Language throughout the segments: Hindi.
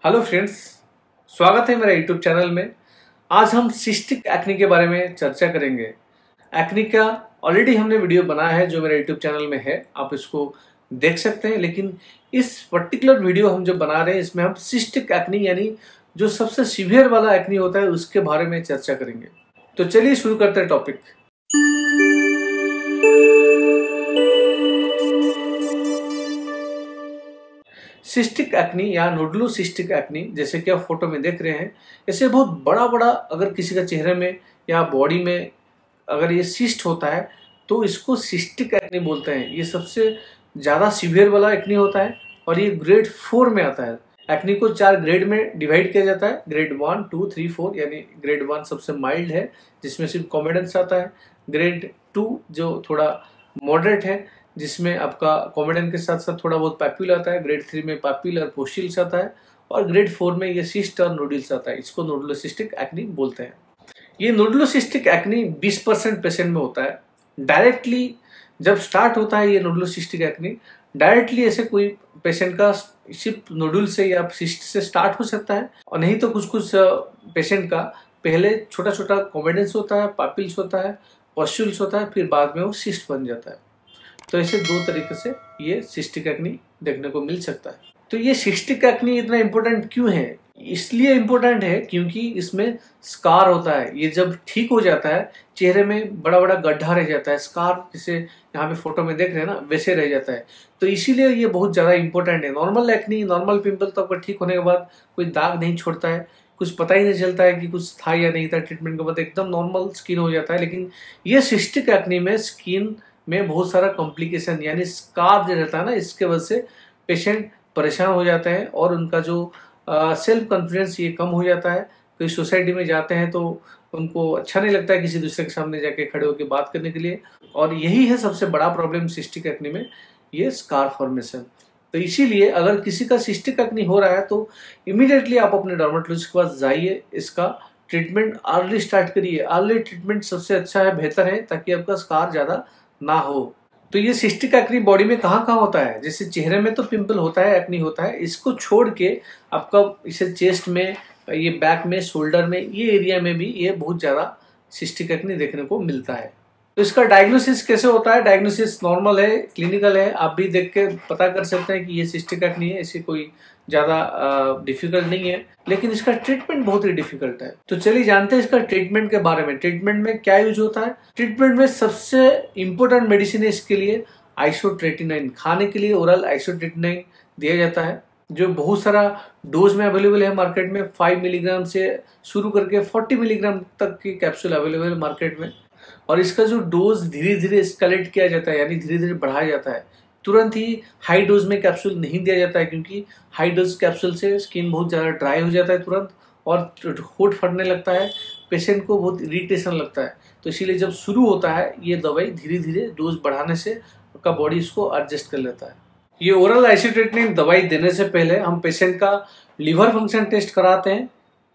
हेलो फ्रेंड्स, स्वागत है मेरा यूट्यूब चैनल में। आज हम सिस्टिक एक्ने के बारे में चर्चा करेंगे। एक्ने का ऑलरेडी हमने वीडियो बनाया है जो मेरे यूट्यूब चैनल में है, आप इसको देख सकते हैं। लेकिन इस पर्टिकुलर वीडियो हम जो बना रहे हैं इसमें हम सिस्टिक एक्ने यानी जो सबसे सीवियर वाला एक्ने होता है उसके बारे में चर्चा करेंगे। तो चलिए शुरू करते हैं टॉपिक। सिस्टिक एक्नी या नोडुलोसिस्टिक एक्नी, जैसे कि आप फोटो में देख रहे हैं, ऐसे बहुत बड़ा बड़ा अगर किसी का चेहरे में या बॉडी में अगर ये सिस्ट होता है तो इसको सिस्टिक एक्नी बोलते हैं। ये सबसे ज़्यादा सीवियर वाला एक्नी होता है और ये ग्रेड 4 में आता है। एक्नी को 4 ग्रेड में डिवाइड किया जाता है, ग्रेड 1, 2, 3, 4। यानी ग्रेड 1 सबसे माइल्ड है जिसमें सिर्फ कॉमेडेंस आता है, ग्रेड 2 जो थोड़ा मॉडरेट है जिसमें आपका कॉमेडन के साथ साथ थोड़ा बहुत पैप्यूल आता है, ग्रेड 3 में पैप्यूल और पोस्टिल्स आता है, और ग्रेड 4 में ये सिस्ट और नोडुल्स आता है। इसको नोडुलोसिस्टिक एक्नी बोलते हैं। ये नोडुलोसिस्टिक एक्नी 20% पेशेंट में होता है। डायरेक्टली जब स्टार्ट होता है ये नोडुलोसिस्टिक एक्नी, डायरेक्टली ऐसे कोई पेशेंट का सिर्फ नोडुल से या सिस्ट से स्टार्ट हो सकता है, और नहीं तो कुछ कुछ पेशेंट का पहले छोटा छोटा कॉमेडेंस होता है, पैप्यूल्स होता है, पॉस्ट्यूल्स होता है, फिर बाद में वो सिस्ट बन जाता है। तो ऐसे 2 तरीके से ये सिस्टिक एक्नी देखने को मिल सकता है। तो ये सिस्टिक एक्नी इतना इम्पोर्टेंट क्यों है? इसलिए इम्पोर्टेंट है क्योंकि इसमें स्कार होता है। ये जब ठीक हो जाता है, चेहरे में बड़ा बड़ा गड्ढा रह जाता है, स्कार जैसे यहाँ पे फोटो में देख रहे हैं ना, वैसे रह जाता है। तो इसीलिए ये बहुत ज़्यादा इंपॉर्टेंट है। नॉर्मल एक्नी, नॉर्मल पिंपल तो आपका ठीक होने के बाद कोई दाग नहीं छोड़ता है, कुछ पता ही नहीं चलता है कि कुछ था या नहीं था, ट्रीटमेंट के बाद एकदम नॉर्मल स्किन हो जाता है। लेकिन ये सिस्टिक एक्नी में स्किन में बहुत सारा कॉम्प्लिकेशन यानी स्कार जो रहता है ना, इसके वजह से पेशेंट परेशान हो जाते हैं और उनका जो सेल्फ कॉन्फिडेंस ये कम हो जाता है। कोई सोसाइटी में जाते हैं तो उनको अच्छा नहीं लगता है किसी दूसरे के सामने जाके खड़े होकर बात करने के लिए, और यही है सबसे बड़ा प्रॉब्लम सिस्टिक एक्नी में, ये स्कार फॉर्मेशन। तो इसीलिए अगर किसी का सिस्टिक एक्नी हो रहा है तो इमीडिएटली आप अपने डर्मेटोलॉजिस्ट के पास जाइए, इसका ट्रीटमेंट अर्ली स्टार्ट करिए। अर्ली ट्रीटमेंट सबसे अच्छा है, बेहतर है, ताकि आपका स्कार ज़्यादा ना हो। तो ये सिस्टिक एक्नी बॉडी में कहाँ कहाँ होता है? जैसे चेहरे में तो पिंपल होता है, एक्नी होता है, इसको छोड़ के आपका इसे चेस्ट में, ये बैक में, शोल्डर में, ये एरिया में भी ये बहुत ज़्यादा सिस्टिक एक्नी देखने को मिलता है। तो इसका डायग्नोसिस कैसे होता है? डायग्नोसिस नॉर्मल है, क्लिनिकल है, आप भी देख के पता कर सकते हैं कि ये सिस्टिक एक्नी है। ऐसी कोई ज़्यादा डिफिकल्ट नहीं है, लेकिन इसका ट्रीटमेंट बहुत ही डिफिकल्ट है। तो चलिए जानते हैं इसका ट्रीटमेंट के बारे में। ट्रीटमेंट में क्या यूज होता है? ट्रीटमेंट में सबसे इम्पोर्टेंट मेडिसिन है इसके लिए आइसोट्रेटिनाइन। खाने के लिए ओरल आइसोट्रेटिनाइन दिया जाता है, जो बहुत सारा डोज में अवेलेबल है मार्केट में। 5 मिलीग्राम से शुरू करके 40 मिलीग्राम तक की कैप्सूल अवेलेबल है मार्केट में। और इसका जो डोज धीरे धीरे एस्केलेट किया जाता है, यानी धीरे धीरे बढ़ाया जाता है। तुरंत ही हाई डोज में कैप्सूल नहीं दिया जाता है, क्योंकि हाई डोज कैप्सूल से स्किन बहुत ज़्यादा ड्राई हो जाता है तुरंत, और होठ फटने लगता है, पेशेंट को बहुत इरिटेशन लगता है। तो इसीलिए जब शुरू होता है ये दवाई, धीरे धीरे डोज बढ़ाने से आपका बॉडी इसको एडजस्ट कर लेता है। ये ओरल आइसोट्रेटिनाइन दवाई देने से पहले हम पेशेंट का लीवर फंक्शन टेस्ट कराते हैं,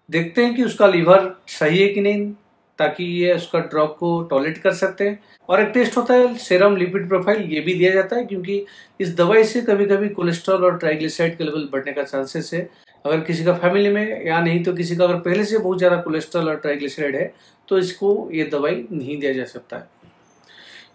देखते हैं कि उसका लीवर सही है कि नहीं, ताकि ये उसका ड्रग को टॉलरेट कर सकते हैं। और एक टेस्ट होता है सेरम लिपिड प्रोफाइल, ये भी दिया जाता है, क्योंकि इस दवाई से कभी कभी कोलेस्ट्रॉल और ट्राइग्लिसराइड के लेवल बढ़ने का चांसेस है। अगर किसी का फैमिली में, या नहीं तो किसी का अगर पहले से बहुत ज़्यादा कोलेस्ट्रॉल और ट्राइग्लिसराइड है, तो इसको ये दवाई नहीं दिया जा सकता है।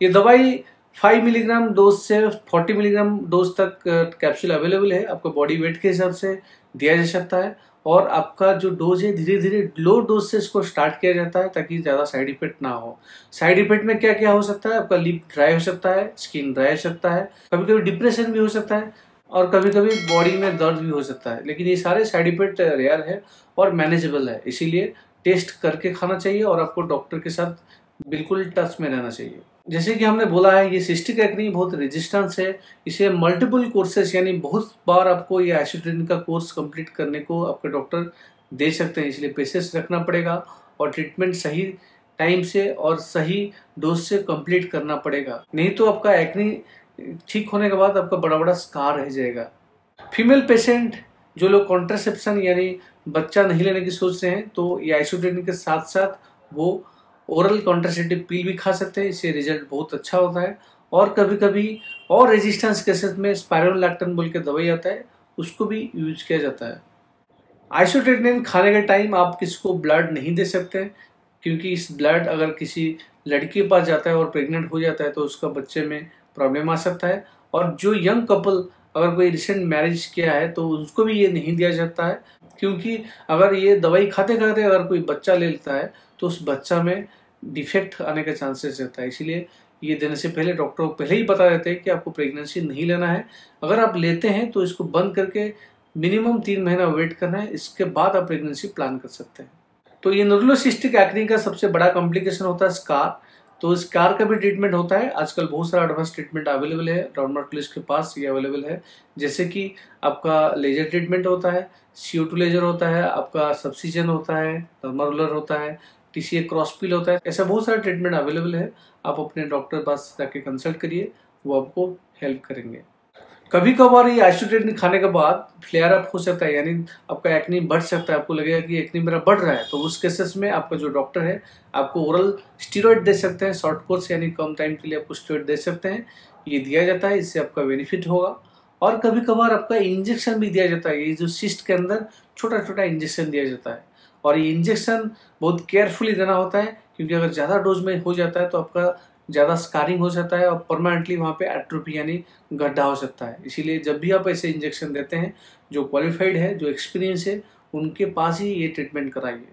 ये दवाई 5 मिलीग्राम डोज से 40 मिलीग्राम डोज तक कैप्सूल अवेलेबल है, आपको बॉडी वेट के हिसाब से दिया जा सकता है। और आपका जो डोज है धीरे धीरे लो डोज से इसको स्टार्ट किया जाता है, ताकि ज़्यादा साइड इफेक्ट ना हो। साइड इफेक्ट में क्या क्या हो सकता है? आपका लिप ड्राई हो सकता है, स्किन ड्राई हो सकता है, कभी कभी डिप्रेशन भी हो सकता है, और कभी कभी बॉडी में दर्द भी हो सकता है। लेकिन ये सारे साइड इफेक्ट रेयर है और मैनेजेबल है, इसीलिए टेस्ट करके खाना चाहिए और आपको डॉक्टर के साथ बिल्कुल टच में रहना चाहिए। जैसे कि हमने बोला है, ये सिस्टिक एक्नी बहुत रेजिस्टेंस है, इसे मल्टीपल कोर्सेस यानी बहुत बार आपको ये आइसोट्रेटिनाइन का कोर्स कंप्लीट करने को आपके डॉक्टर दे सकते हैं। इसलिए पेशेंस रखना पड़ेगा और ट्रीटमेंट सही टाइम से और सही डोज से कंप्लीट करना पड़ेगा, नहीं तो आपका एक्नी ठीक होने के बाद आपका बड़ा बड़ा स्कार रह जाएगा। फीमेल पेशेंट जो लोग कॉन्ट्रासेप्शन यानी बच्चा नहीं लेने की सोच रहे हैं, तो ये आइसोट्रेटिनाइन के साथ साथ वो ओरल कॉन्ट्रासेप्टिव पिल भी खा सकते हैं, इससे रिजल्ट बहुत अच्छा होता है। और कभी कभी और रेजिस्टेंस केसेस में स्पाइरोलैक्टन बोल के दवाई आता है, उसको भी यूज किया जाता है। आइसोट्रेटिनिन खाने के टाइम आप किसी को ब्लड नहीं दे सकते, क्योंकि इस ब्लड अगर किसी लड़की के पास जाता है और प्रेग्नेंट हो जाता है तो उसका बच्चे में प्रॉब्लम आ सकता है। और जो यंग कपल अगर कोई रिसेंट मैरिज किया है तो उसको भी ये नहीं दिया जाता है, क्योंकि अगर ये दवाई खाते खाते अगर कोई बच्चा ले लेता है तो उस बच्चा में डिफेक्ट आने का चांसेस रहता है। इसीलिए ये देने से पहले डॉक्टर को पहले ही बता देते हैं कि आपको प्रेगनेंसी नहीं लेना है। अगर आप लेते हैं तो इसको बंद करके मिनिमम 3 महीना वेट करना है, इसके बाद आप प्रेगनेंसी प्लान कर सकते हैं। तो ये नोडुलोसिस्टिक एक्ने का सबसे बड़ा कॉम्प्लिकेशन होता है स्कार। तो स्कार का भी ट्रीटमेंट होता है। आजकल बहुत सारा एडवांस ट्रीटमेंट अवेलेबल है, डर्मेटोलॉजिस्ट के पास ये अवेलेबल है। जैसे कि आपका लेजर ट्रीटमेंट होता है, CO2 लेजर होता है, आपका सब्सिजन होता है, थर्मोरोलर होता है, TCA क्रॉस पील होता है। ऐसा बहुत सारा ट्रीटमेंट अवेलेबल है। आप अपने डॉक्टर के पास जाके कंसल्ट करिए, वो आपको हेल्प करेंगे। कभी कभार ये आइसोट्रेटिनिन खाने के बाद फ्लेयर अप हो सकता है, यानी आपका एक्ने बढ़ सकता है। आपको लगेगा कि एक्ने मेरा बढ़ रहा है, तो उस केसेस में आपका जो डॉक्टर है आपको ओरल स्टीरॉइड दे सकते हैं। शॉर्ट कोर्स यानी कम टाइम के लिए आपको स्टीरॉइड दे सकते हैं, ये दिया जाता है, इससे आपका बेनिफिट होगा। और कभी कभार आपका इंजेक्शन भी दिया जाता है। ये जो सिस्ट के अंदर छोटा छोटा इंजेक्शन दिया जाता है, और ये इंजेक्शन बहुत केयरफुली देना होता है, क्योंकि अगर ज़्यादा डोज में हो जाता है तो आपका ज़्यादा स्कारिंग हो जाता है और परमानेंटली वहाँ पे एट्रोफी यानी गड्ढा हो सकता है। इसीलिए जब भी आप ऐसे इंजेक्शन देते हैं, जो क्वालिफाइड है, जो एक्सपीरियंस है, उनके पास ही ये ट्रीटमेंट कराइए।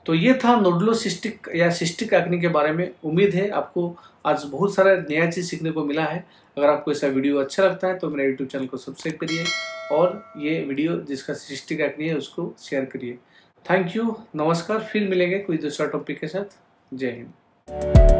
तो ये था नोडुलोसिस्टिक या सिस्टिक एक्ने के बारे में। उम्मीद है आपको आज बहुत सारा नया चीज़ सीखने को मिला है। अगर आपको ऐसा वीडियो अच्छा लगता है तो मेरे यूट्यूब चैनल को सब्सक्राइब करिए, और ये वीडियो जिसका सिस्टिक एक्ने है उसको शेयर करिए। थैंक यू, नमस्कार। फिर मिलेंगे कोई दूसरा टॉपिक के साथ। जय हिंद।